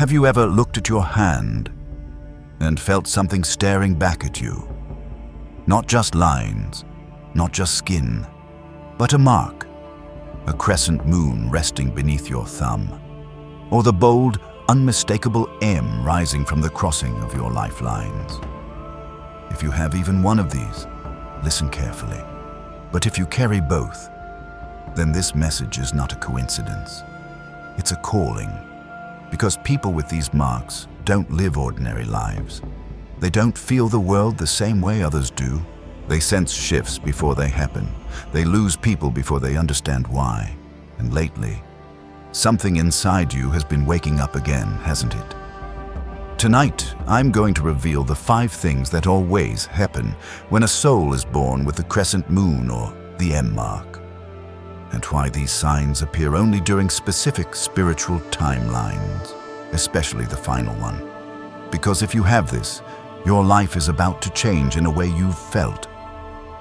Have you ever looked at your hand and felt something staring back at you? Not just lines, not just skin, but a mark, a crescent moon resting beneath your thumb, or the bold, unmistakable M rising from the crossing of your lifelines. If you have even one of these, listen carefully. But if you carry both, then this message is not a coincidence. It's a calling, because people with these marks don't live ordinary lives. They don't feel the world the same way others do. They sense shifts before they happen. They lose people before they understand why. And lately, something inside you has been waking up again, hasn't it? Tonight, I'm going to reveal the 5 things that always happen when a soul is born with the crescent moon or the M mark, and why these signs appear only during specific spiritual timelines, especially the final one. Because if you have this, your life is about to change in a way you've felt,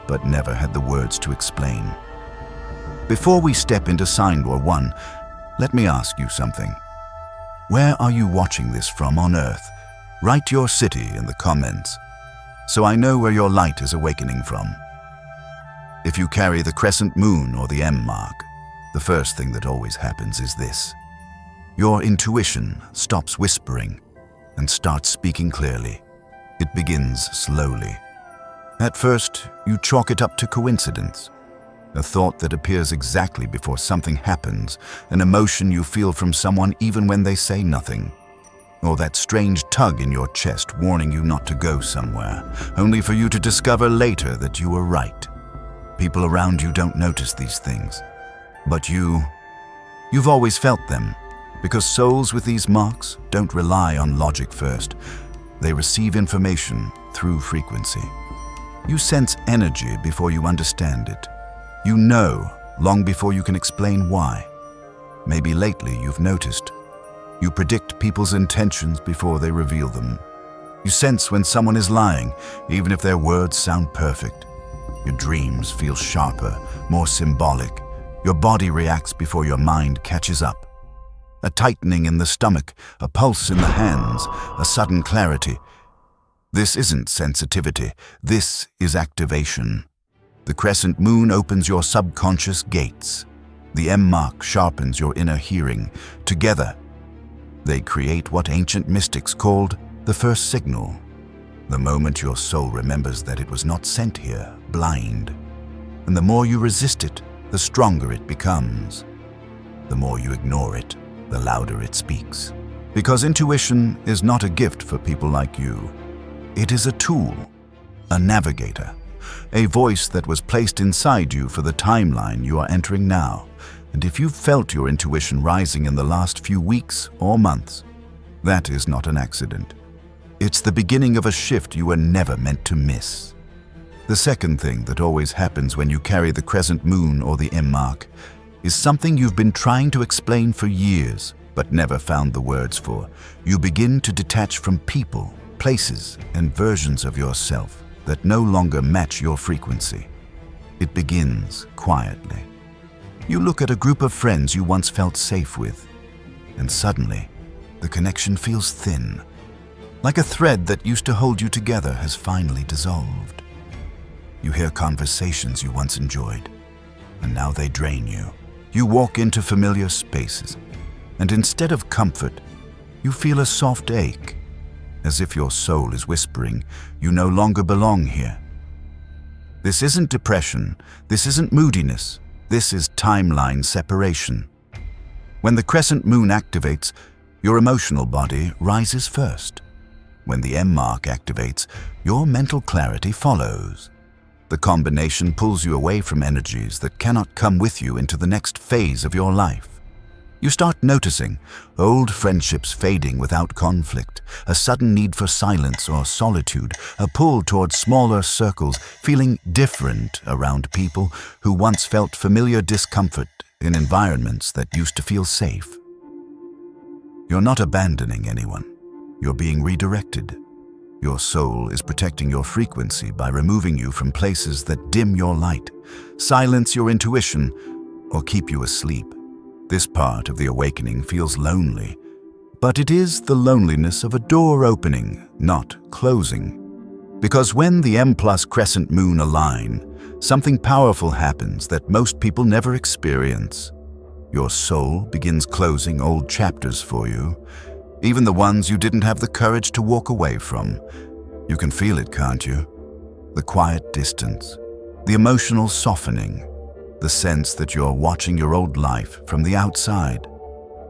but never had the words to explain. Before we step into sign number 1, let me ask you something. Where are you watching this from on Earth? Write your city in the comments, so I know where your light is awakening from. If you carry the crescent moon or the M mark, the first thing that always happens is this. Your intuition stops whispering and starts speaking clearly. It begins slowly. At first, you chalk it up to coincidence, a thought that appears exactly before something happens, an emotion you feel from someone even when they say nothing, or that strange tug in your chest warning you not to go somewhere, only for you to discover later that you were right. People around you don't notice these things, but you've always felt them, because souls with these marks don't rely on logic first. They receive information through frequency. You sense energy before you understand it. You know long before you can explain why. Maybe lately you've noticed. You predict people's intentions before they reveal them. You sense when someone is lying, even if their words sound perfect. Your dreams feel sharper, more symbolic. Your body reacts before your mind catches up. A tightening in the stomach, a pulse in the hands, a sudden clarity. This isn't sensitivity, this is activation. The crescent moon opens your subconscious gates. The M mark sharpens your inner hearing. Together, they create what ancient mystics called the first signal. The moment your soul remembers that it was not sent here, blind. And the more you resist it, the stronger it becomes. The more you ignore it, the louder it speaks. Because intuition is not a gift for people like you. It is a tool, a navigator, a voice that was placed inside you for the timeline you are entering now. And if you've felt your intuition rising in the last few weeks or months, that is not an accident. It's the beginning of a shift you were never meant to miss. The second thing that always happens when you carry the crescent moon or the M mark is something you've been trying to explain for years, but never found the words for. You begin to detach from people, places, and versions of yourself that no longer match your frequency. It begins quietly. You look at a group of friends you once felt safe with, and suddenly, the connection feels thin. Like a thread that used to hold you together has finally dissolved. You hear conversations you once enjoyed, and now they drain you. You walk into familiar spaces, and instead of comfort, you feel a soft ache, as if your soul is whispering, you no longer belong here. This isn't depression, this isn't moodiness, this is timeline separation. When the crescent moon activates, your emotional body rises first. When the M mark activates, your mental clarity follows. The combination pulls you away from energies that cannot come with you into the next phase of your life. You start noticing old friendships fading without conflict, a sudden need for silence or solitude, a pull towards smaller circles, feeling different around people who once felt familiar discomfort in environments that used to feel safe. You're not abandoning anyone. You're being redirected. Your soul is protecting your frequency by removing you from places that dim your light, silence your intuition, or keep you asleep. This part of the awakening feels lonely, But it is the loneliness of a door opening, not closing. Because when the M plus Crescent Moon align, something powerful happens that most people never experience. Your soul begins closing old chapters for you, even the ones you didn't have the courage to walk away from. You can feel it, can't you? The quiet distance, the emotional softening, the sense that you're watching your old life from the outside.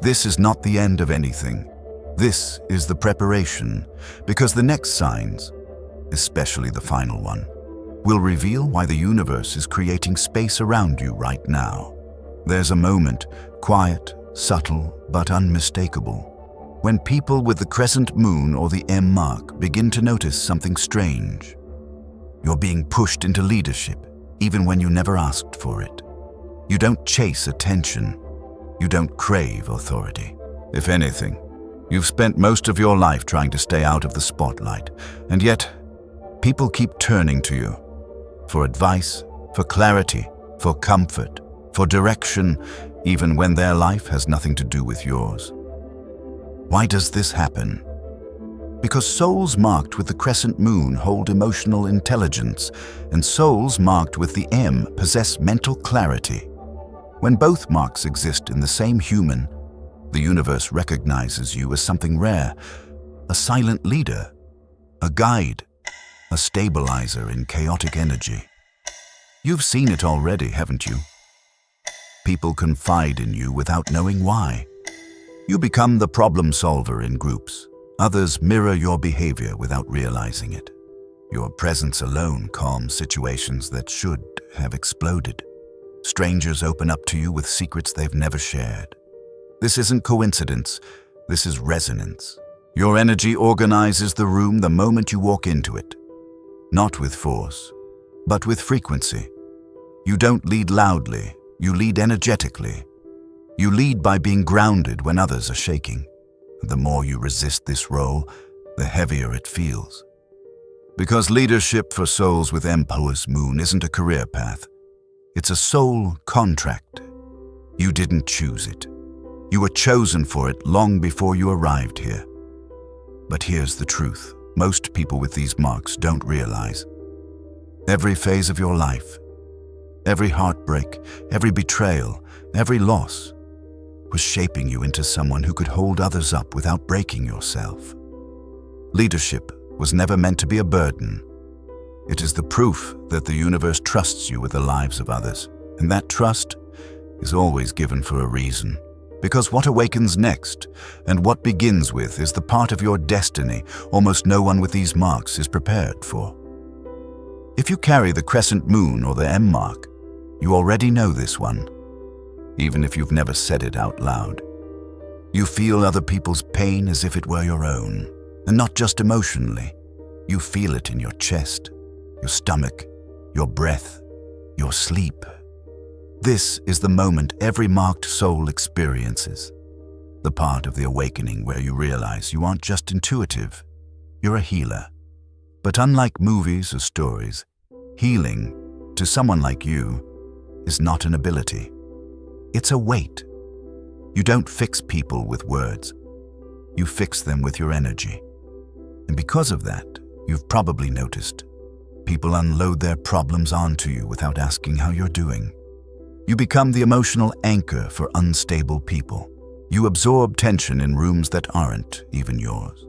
This is not the end of anything. This is the preparation, because the next signs, especially the final one, will reveal why the universe is creating space around you right now. There's a moment, quiet, subtle, but unmistakable, when people with the Crescent Moon or the M mark begin to notice something strange. You're being pushed into leadership, even when you never asked for it. You don't chase attention. You don't crave authority. If anything, you've spent most of your life trying to stay out of the spotlight, and yet, people keep turning to you for advice, for clarity, for comfort, for direction, even when their life has nothing to do with yours. Why does this happen? Because souls marked with the Crescent Moon hold emotional intelligence, and souls marked with the M possess mental clarity. When both marks exist in the same human, the universe recognizes you as something rare, a silent leader, a guide, a stabilizer in chaotic energy. You've seen it already, haven't you? People confide in you without knowing why. You become the problem solver in groups. Others mirror your behavior without realizing it. Your presence alone calms situations that should have exploded. Strangers open up to you with secrets they've never shared. This isn't coincidence, this is resonance. Your energy organizes the room the moment you walk into it. Not with force, but with frequency. You don't lead loudly, you lead energetically. You lead by being grounded when others are shaking. The more you resist this role, the heavier it feels. Because leadership for souls with M plus Moon isn't a career path. It's a soul contract. You didn't choose it. You were chosen for it long before you arrived here. But here's the truth. Most people with these marks don't realize. Every phase of your life, every heartbreak, every betrayal, every loss, was shaping you into someone who could hold others up without breaking yourself. Leadership was never meant to be a burden. It is the proof that the universe trusts you with the lives of others, and that trust is always given for a reason. Because what awakens next, and what begins with, is the part of your destiny almost no one with these marks is prepared for. If you carry the Crescent Moon or the M mark, you already know this one, even if you've never said it out loud. You feel other people's pain as if it were your own, and not just emotionally. You feel it in your chest, your stomach, your breath, your sleep. This is the moment every marked soul experiences, the part of the awakening where you realize you aren't just intuitive, you're a healer. But unlike movies or stories, healing, to someone like you, is not an ability. It's a weight. You don't fix people with words. You fix them with your energy. And because of that, you've probably noticed, people unload their problems onto you without asking how you're doing. You become the emotional anchor for unstable people. You absorb tension in rooms that aren't even yours.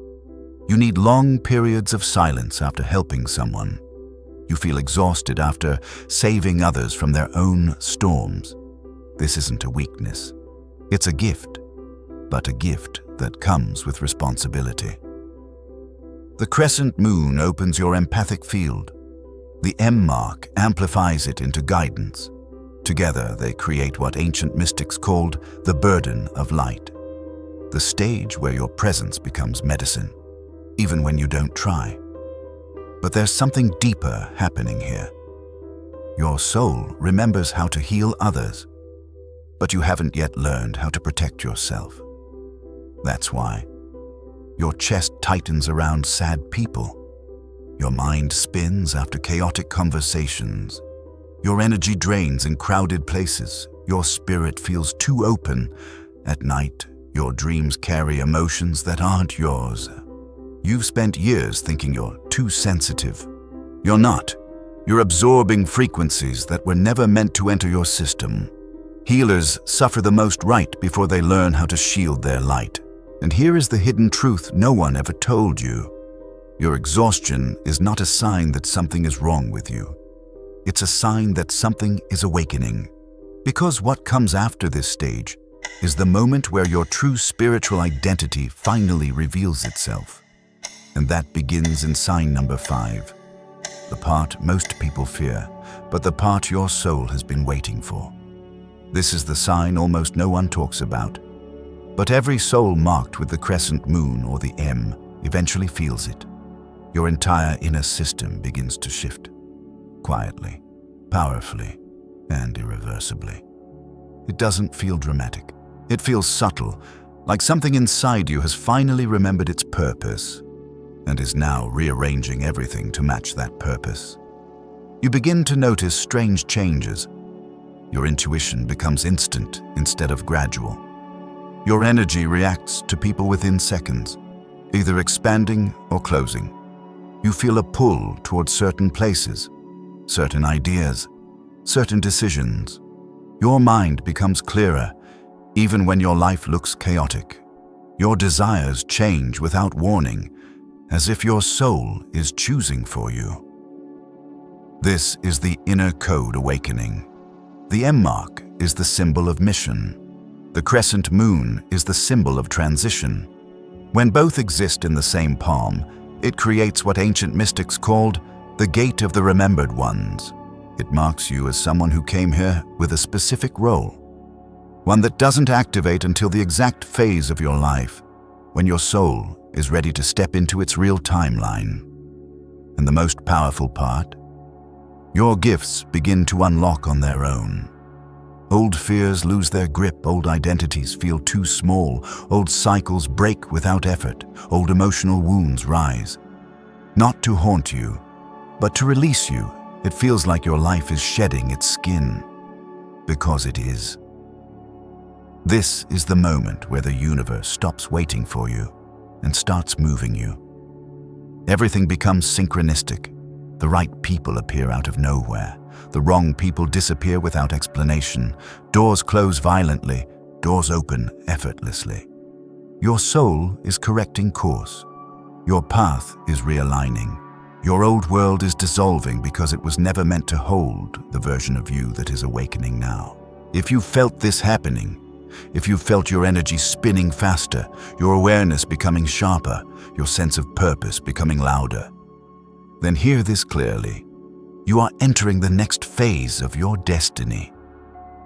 You need long periods of silence after helping someone. You feel exhausted after saving others from their own storms. This isn't a weakness. It's a gift, but a gift that comes with responsibility. The Crescent Moon opens your empathic field. The M mark amplifies it into guidance. Together, they create what ancient mystics called the burden of light, the stage where your presence becomes medicine, even when you don't try. But there's something deeper happening here. Your soul remembers how to heal others, but you haven't yet learned how to protect yourself. That's why your chest tightens around sad people. Your mind spins after chaotic conversations. Your energy drains in crowded places. Your spirit feels too open. At night, Your dreams carry emotions that aren't yours. You've spent years thinking you're too sensitive. You're not. You're absorbing frequencies that were never meant to enter your system. Healers suffer the most right before they learn how to shield their light. And here is the hidden truth no one ever told you. Your exhaustion is not a sign that something is wrong with you. It's a sign that something is awakening. Because what comes after this stage is the moment where your true spiritual identity finally reveals itself. And that begins in sign number 5. The part most people fear, but the part your soul has been waiting for. This is the sign almost no one talks about. But every soul marked with the crescent moon or the M eventually feels it. Your entire inner system begins to shift. Quietly, powerfully, and irreversibly. It doesn't feel dramatic. It feels subtle, like something inside you has finally remembered its purpose and is now rearranging everything to match that purpose. You begin to notice strange changes. Your intuition becomes instant instead of gradual. Your energy reacts to people within seconds, either expanding or closing. You feel a pull towards certain places, certain ideas, certain decisions. Your mind becomes clearer, even when your life looks chaotic. Your desires change without warning, as if your soul is choosing for you. This is the inner code awakening. The M mark is the symbol of mission. The crescent moon is the symbol of transition. When both exist in the same palm, it creates what ancient mystics called the gate of the remembered ones. It marks you as someone who came here with a specific role, one that doesn't activate until the exact phase of your life, when your soul is ready to step into its real timeline. And the most powerful part, your gifts begin to unlock on their own. Old fears lose their grip, old identities feel too small, old cycles break without effort, old emotional wounds rise. Not to haunt you, but to release you. It feels like your life is shedding its skin, because it is. This is the moment where the universe stops waiting for you and starts moving you. Everything becomes synchronistic. The right people appear out of nowhere. The wrong people disappear without explanation. Doors close violently. Doors open effortlessly. Your soul is correcting course. Your path is realigning. Your old world is dissolving because it was never meant to hold the version of you that is awakening now. If you felt this happening, if you felt your energy spinning faster, your awareness becoming sharper, your sense of purpose becoming louder, then hear this clearly. You are entering the next phase of your destiny.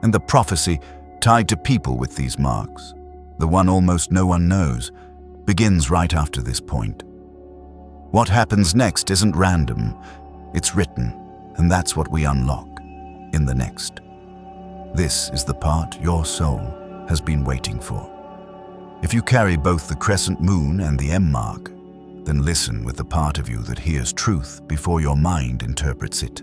And the prophecy tied to people with these marks, the one almost no one knows, begins right after this point. What happens next isn't random, it's written, and that's what we unlock in the next. This is the part your soul has been waiting for. If you carry both the crescent moon and the M mark, then listen with the part of you that hears truth before your mind interprets it.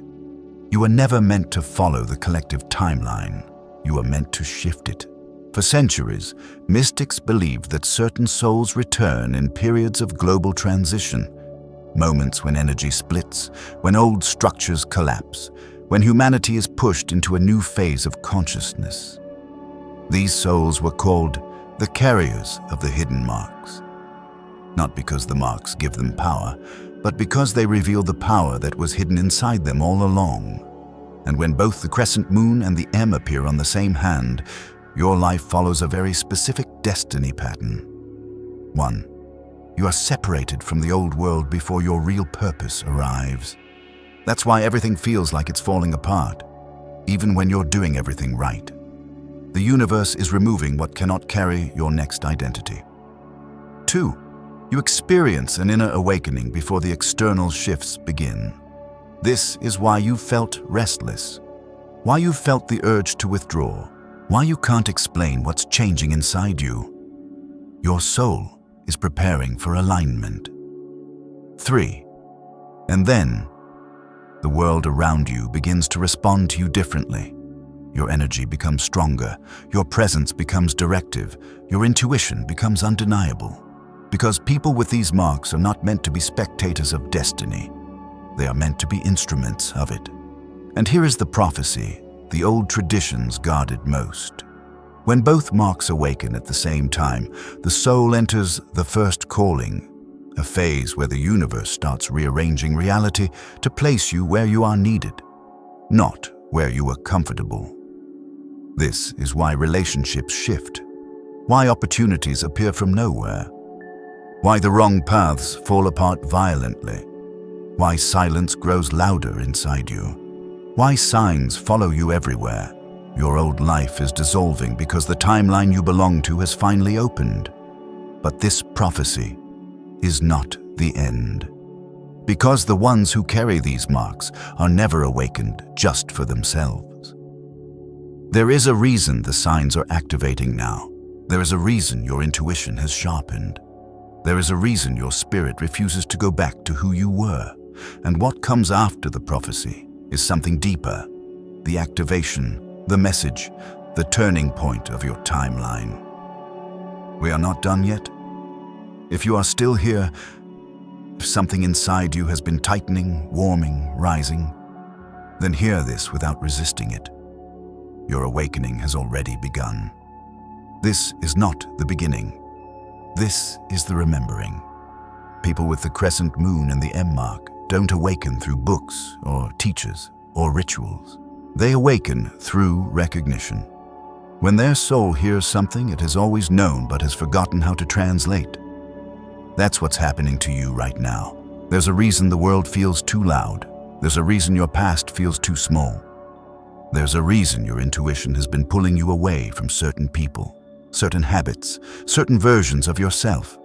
You were never meant to follow the collective timeline. You were meant to shift it. For centuries, mystics believed that certain souls return in periods of global transition, moments when energy splits, when old structures collapse, when humanity is pushed into a new phase of consciousness. These souls were called the carriers of the hidden marks. Not because the marks give them power, but because they reveal the power that was hidden inside them all along. And when both the crescent moon and the M appear on the same hand, your life follows a very specific destiny pattern. 1. You are separated from the old world before your real purpose arrives. That's why everything feels like it's falling apart, even when you're doing everything right. The universe is removing what cannot carry your next identity. 2. You experience an inner awakening before the external shifts begin. This is why you felt restless, why you felt the urge to withdraw, why you can't explain what's changing inside you. Your soul is preparing for alignment. 3. And then, the world around you begins to respond to you differently. Your energy becomes stronger, your presence becomes directive, your intuition becomes undeniable. Because people with these marks are not meant to be spectators of destiny. They are meant to be instruments of it. And here is the prophecy the old traditions guarded most. When both marks awaken at the same time, the soul enters the first calling, a phase where the universe starts rearranging reality to place you where you are needed, not where you are comfortable. This is why relationships shift, why opportunities appear from nowhere, why the wrong paths fall apart violently, why silence grows louder inside you, why signs follow you everywhere. Your old life is dissolving because the timeline you belong to has finally opened. But this prophecy is not the end. Because the ones who carry these marks are never awakened just for themselves. There is a reason the signs are activating now. There is a reason your intuition has sharpened. There is a reason your spirit refuses to go back to who you were. And what comes after the prophecy is something deeper, the activation, the message, the turning point of your timeline. We are not done yet. If you are still here, if something inside you has been tightening, warming, rising, then hear this without resisting it. Your awakening has already begun. This is not the beginning. This is the remembering. People with the Crescent Moon and the M mark don't awaken through books or teachers or rituals. They awaken through recognition. When their soul hears something it has always known but has forgotten how to translate. That's what's happening to you right now. There's a reason the world feels too loud. There's a reason your past feels too small. There's a reason your intuition has been pulling you away from certain people, certain habits, certain versions of yourself.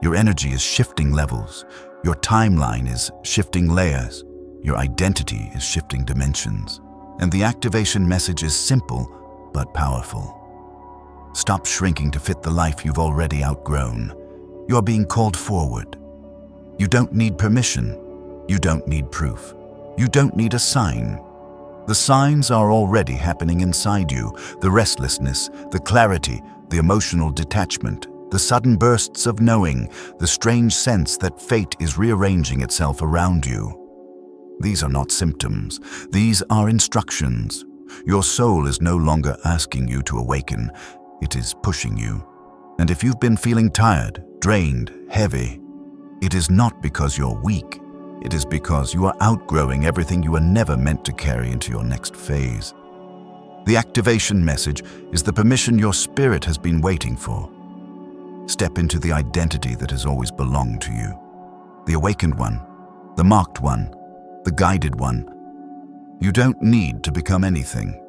Your energy is shifting levels. Your timeline is shifting layers. Your identity is shifting dimensions. And the activation message is simple but powerful. Stop shrinking to fit the life you've already outgrown. You're being called forward. You don't need permission. You don't need proof. You don't need a sign. The signs are already happening inside you. The restlessness, the clarity, the emotional detachment, the sudden bursts of knowing, the strange sense that fate is rearranging itself around you. These are not symptoms. These are instructions. Your soul is no longer asking you to awaken. It is pushing you. And if you've been feeling tired, drained, heavy, it is not because you're weak. It is because you are outgrowing everything you were never meant to carry into your next phase. The activation message is the permission your spirit has been waiting for. Step into the identity that has always belonged to you. The awakened one, the marked one, the guided one. You don't need to become anything.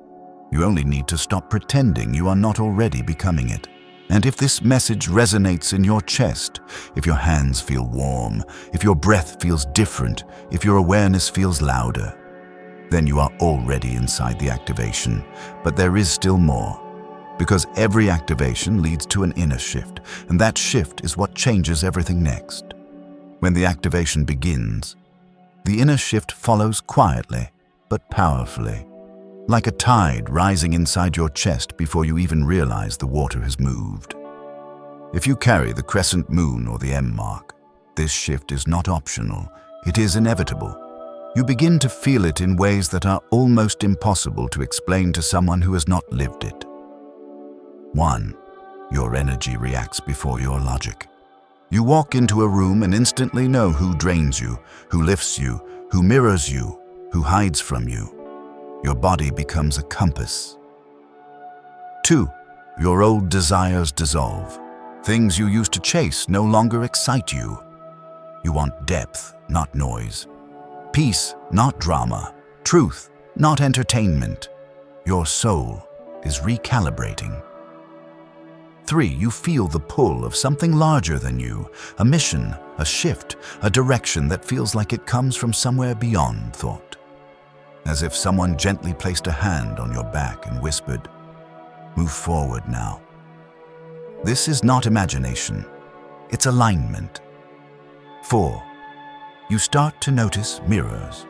You only need to stop pretending you are not already becoming it. And if this message resonates in your chest, if your hands feel warm, if your breath feels different, if your awareness feels louder, then you are already inside the activation. But there is still more, because every activation leads to an inner shift, and that shift is what changes everything next. When the activation begins, the inner shift follows quietly, but powerfully. Like a tide rising inside your chest before you even realize the water has moved. If you carry the Crescent Moon or the M mark, this shift is not optional, it is inevitable. You begin to feel it in ways that are almost impossible to explain to someone who has not lived it. 1. Your energy reacts before your logic. You walk into a room and instantly know who drains you, who lifts you, who mirrors you, who hides from you. Your body becomes a compass. 2. Your old desires dissolve. Things you used to chase no longer excite you. You want depth, not noise. Peace, not drama. Truth, not entertainment. Your soul is recalibrating. 3. You feel the pull of something larger than you, a mission, a shift, a direction that feels like it comes from somewhere beyond thought. As if someone gently placed a hand on your back and whispered, "Move forward now." This is not imagination, it's alignment. 4. You start to notice mirrors.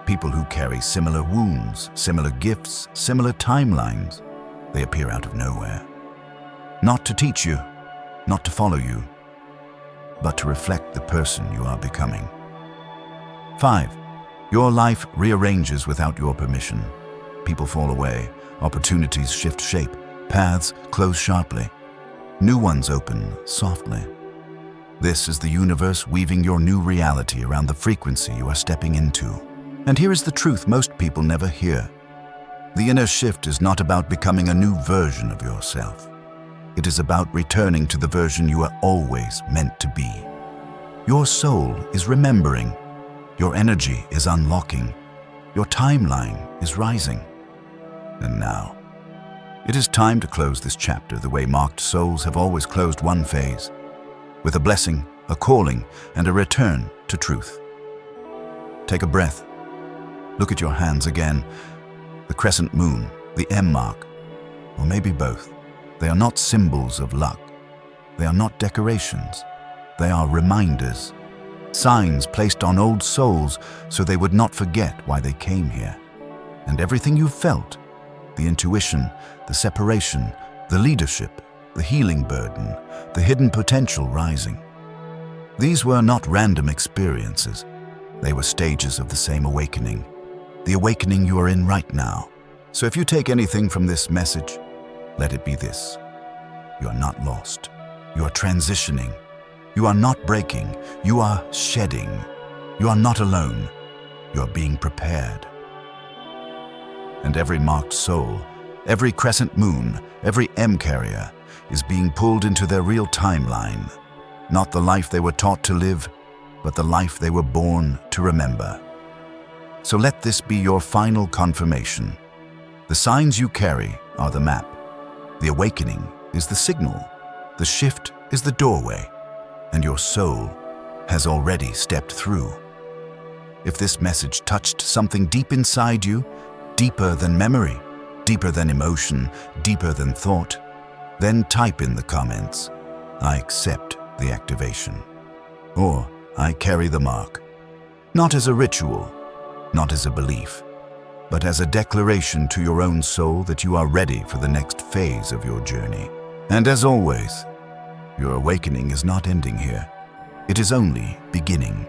People who carry similar wounds, similar gifts, similar timelines. They appear out of nowhere. Not to teach you, not to follow you, but to reflect the person you are becoming. 5. Your life rearranges without your permission. People fall away, opportunities shift shape, paths close sharply. New ones open softly. This is the universe weaving your new reality around the frequency you are stepping into. And here is the truth most people never hear. The inner shift is not about becoming a new version of yourself. It is about returning to the version you are always meant to be. Your soul is remembering. Your energy is unlocking. Your timeline is rising. And now, it is time to close this chapter the way marked souls have always closed one phase, with a blessing, a calling, and a return to truth. Take a breath. Look at your hands again. The crescent moon, the M mark, or maybe both. They are not symbols of luck. They are not decorations. They are reminders. Signs placed on old souls so they would not forget why they came here. And everything you felt, the intuition, the separation, the leadership, the healing burden, the hidden potential rising. These were not random experiences. They were stages of the same awakening. The awakening you are in right now. So if you take anything from this message, let it be this. You are not lost. You are transitioning. You are not breaking. You are shedding. You are not alone. You are being prepared. And every marked soul, every crescent moon, every M carrier is being pulled into their real timeline. Not the life they were taught to live, but the life they were born to remember. So let this be your final confirmation. The signs you carry are the map. The awakening is the signal. The shift is the doorway. And your soul has already stepped through. If this message touched something deep inside you, deeper than memory, deeper than emotion, deeper than thought, then type in the comments, "I accept the activation," or "I carry the mark." Not as a ritual, not as a belief, but as a declaration to your own soul that you are ready for the next phase of your journey. And as always, your awakening is not ending here. It is only beginning.